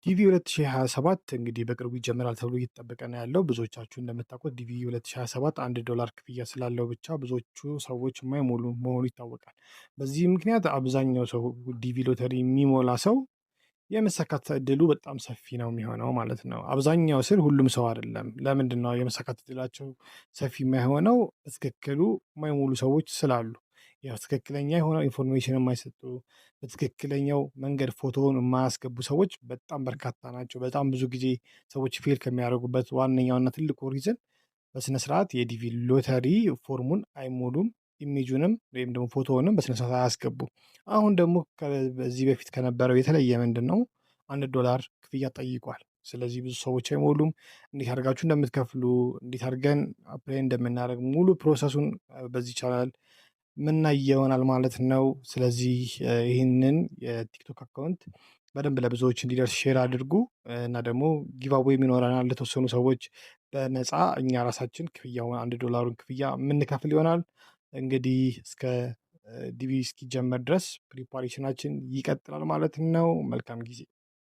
ዲቪ 2027 እንግዲህ በቅርቡ ይጀምራል ተብሎ እየተጠበቀ ነው ያለው። ብዙዎቻችሁ እንደምታውቁት ዲቪ 2027 $1 ክፍያ ስላለው ብቻ ብዙዎቹ ሰዎች የማይሞሉ መሆኑ ይታወቃል። በዚህ ምክንያት አብዛኛው ሰው ዲቪ ሎተሪ የሚሞላ ሰው የመሳካት እድሉ በጣም ሰፊ ነው የሚሆነው ማለት ነው። አብዛኛው ስል ሁሉም ሰው አይደለም። ለምንድነው የመሳካት እድላቸው ሰፊ የማይሆነው? በትክክሉ የማይሞሉ ሰዎች ስላሉ። ያው ትክክለኛ የሆነው ኢንፎርሜሽን የማይሰጡ፣ በትክክለኛው መንገድ ፎቶውን የማያስገቡ ሰዎች በጣም በርካታ ናቸው። በጣም ብዙ ጊዜ ሰዎች ፌል ከሚያደርጉበት ዋነኛውና ትልቁ ሪዝን በስነ ስርዓት የዲቪ ሎተሪ ፎርሙን አይሞሉም። ኢሜጁንም ወይም ደግሞ ፎቶውንም በስነ ስርዓት አያስገቡም። አሁን ደግሞ በዚህ በፊት ከነበረው የተለየ ምንድነው? $1 ክፍያ ጠይቋል። ስለዚህ ብዙ ሰዎች አይሞሉም። እንዴት አድርጋችሁ እንደምትከፍሉ፣ እንዴት አድርገን አፕላይ እንደምናደርግ ሙሉ ፕሮሰሱን በዚህ ቻናል ምናይ ይሆናል ማለት ነው። ስለዚህ ይህንን የቲክቶክ አካውንት በደንብ ለብዙዎች እንዲደርስ ሼር አድርጉ እና ደግሞ ጊቫዌይም ይኖረናል ለተወሰኑ ሰዎች በነፃ እኛ ራሳችን ክፍያውን $1 ክፍያ የምንከፍል ይሆናል። እንግዲህ እስከ ዲቪ እስኪጀመር ድረስ ፕሪፓሬሽናችን ይቀጥላል ማለት ነው። መልካም ጊዜ